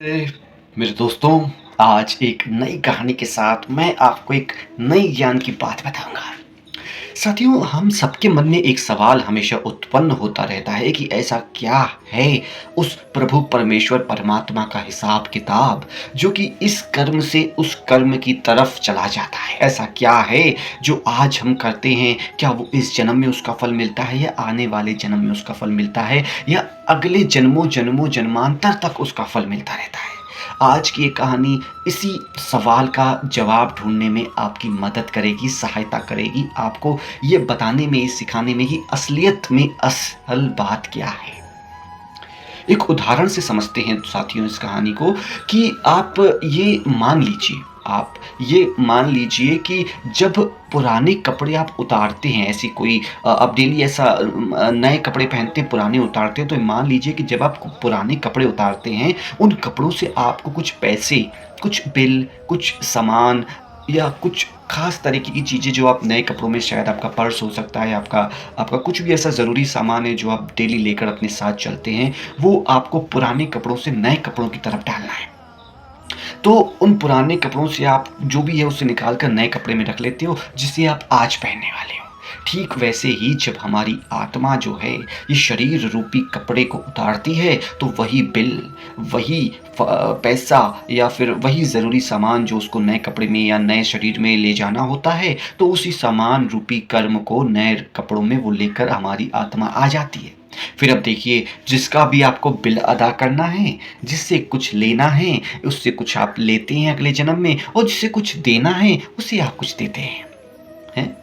ए, मेरे दोस्तों, आज एक नई कहानी के साथ मैं आपको एक नई ज्ञान की बात बताऊंगा। साथियों, हम सबके मन में एक सवाल हमेशा उत्पन्न होता रहता है कि ऐसा क्या है उस प्रभु परमेश्वर परमात्मा का हिसाब किताब जो कि इस कर्म से उस कर्म की तरफ चला जाता है। ऐसा क्या है जो आज हम करते हैं, क्या वो इस जन्म में उसका फल मिलता है या आने वाले जन्म में उसका फल मिलता है या अगले जन्मों जन्मों जन्मांतर तक उसका फल मिलता रहता है। आज की ये कहानी इसी सवाल का जवाब ढूँढने में आपकी मदद करेगी, सहायता करेगी, आपको ये बताने में, ये सिखाने में कि असलियत में असल बात क्या है। एक उदाहरण से समझते हैं साथियों इस कहानी को कि आप ये मान लीजिए कि जब पुराने कपड़े आप उतारते हैं, ऐसी कोई आप डेली ऐसा नए कपड़े पहनते हैं, पुराने उतारते हैं, तो मान लीजिए कि जब आप पुराने कपड़े उतारते हैं, उन कपड़ों से आपको कुछ पैसे, कुछ बिल, कुछ सामान या कुछ ख़ास तरीके की चीज़ें जो आप नए कपड़ों में, शायद आपका पर्स हो सकता है, आपका आपका कुछ भी ऐसा ज़रूरी सामान है जो आप डेली लेकर अपने साथ चलते हैं, वो आपको पुराने कपड़ों से नए कपड़ों की तरफ डालना है। तो उन पुराने कपड़ों से आप जो भी है उसे निकाल कर नए कपड़े में रख लेते हो, जिसे आप आज पहनने वाले हो। ठीक वैसे ही जब हमारी आत्मा जो है ये शरीर रूपी कपड़े को उतारती है, तो वही बिल, वही पैसा या फिर वही ज़रूरी सामान जो उसको नए कपड़े में या नए शरीर में ले जाना होता है, तो उसी सामान रूपी कर्म को नए कपड़ों में वो लेकर हमारी आत्मा आ जाती है। फिर अब देखिए, जिसका भी आपको बिल अदा करना है, जिससे कुछ लेना है, उससे कुछ आप लेते हैं अगले जन्म में, और जिससे कुछ देना है, उसे आप कुछ देते हैं। हैं?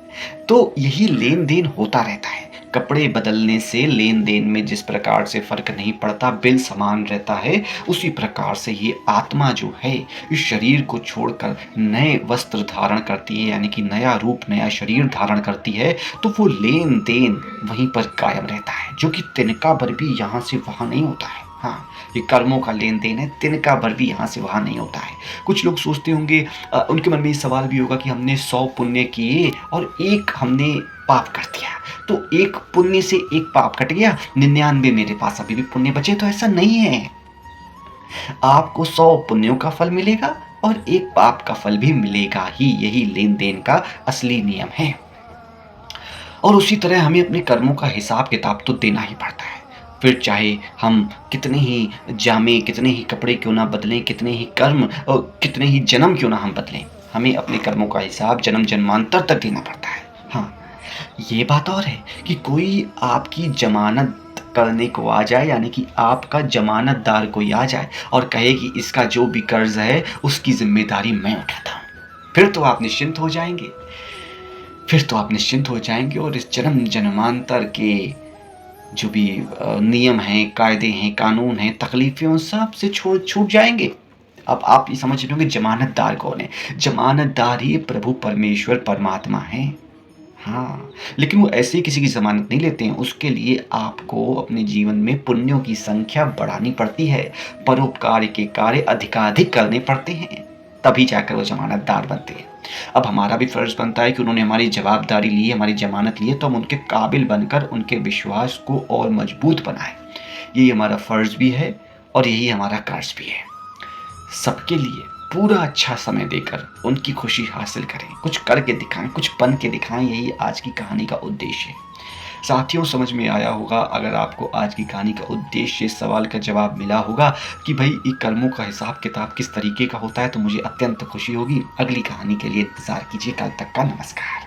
तो यही लेन-देन होता रहता है। कपड़े बदलने से लेन-देन में जिस प्रकार से फ़र्क नहीं पड़ता, बिल समान रहता है, उसी प्रकार से ये आत्मा जो है, इस शरीर को छोड़कर नए वस्त्र धारण करती है, यानी कि नया रूप, नया शरीर धारण करती है, तो वो लेन-देन वहीं पर कायम रहता है, जो कि तिनका भर भी यहाँ से वहाँ नहीं होता है। हाँ, ये कर्मों का लेन-देन है, तिनका भर भी यहाँ से वहाँ नहीं होता है। कुछ लोग सोचते होंगे, उनके मन में ये सवाल भी होगा कि हमने 100 पुण्य किए और 1 हमने पाप कर दिया, तो 1 पुण्य से 1 पाप कट गया, 99 मेरे पास अभी भी पुण्य बचे। तो ऐसा नहीं है। आपको 100 पुण्यों का फल मिलेगा और 1 पाप का फल भी मिलेगा ही। यही लेन-देन का असली नियम है। और उसी तरह हमें अपने कर्मों का हिसाब-किताब तो देना ही पड़ता है। फिर चाहे हम कितने ही जामे, कितने ही कपड़े क्यों ना बदलें, कितने ही कर्म कितने ही जन्म क्यों ना हम बदलें, हमें अपने कर्मों का हिसाब जन्म-जन्मांतर तक देना पड़ता है। हाँ, ये बात और है कि कोई आपकी ज़मानत करने को आ जाए, यानी कि आपका ज़मानतदार कोई आ जाए और कहे कि इसका जो भी कर्ज़ है, उसकी ज़िम्मेदारी मैं उठाता हूँ। फिर तो आप निश्चिंत हो जाएँगे। और इस जन्म-जन्मांतर के जो भी नियम हैं, कायदे हैं, कानून हैं, तकलीफ़ें, उन सब से छूट जाएँगे। अब आप ये समझ रहे होंगे ज़मानतदार कौन है? ज़मानतदार ही प्रभु परमेश्वर परमात्मा हैं। हाँ, लेकिन वो ऐसे ही किसी की ज़मानत नहीं लेते हैं, उसके लिए आपको अपने जीवन में पुण्यों की संख्या बढ़ानी पड़ती है, परोपकार के कार्य अधिकाधिक करने पड़ते हैं, तभी जाकर वो ज़मानतदार बनते हैं। अब हमारा भी फ़र्ज़ बनता है कि उन्होंने हमारी जवाबदारी ली है, हमारी ज़मानत ली है, तो हम उनके काबिल बनकर उनके विश्वास को और मज़बूत बनाएँ। यही हमारा फ़र्ज़ भी है और यही हमारा कर्ज भी है। सबके लिए पूरा अच्छा समय देकर उनकी खुशी हासिल करें, कुछ करके दिखाएँ, कुछ बन के दिखाएँ, यही आज की कहानी का उद्देश्य है। साथियों, समझ में आया होगा, अगर आपको आज की कहानी का उद्देश्य, इस सवाल का जवाब मिला होगा कि भई ये कर्मों का हिसाब-किताब किस तरीके का होता है, तो मुझे अत्यंत खुशी होगी। अगली कहानी के लिए इंतज़ार कीजिए। कल तक का नमस्कार।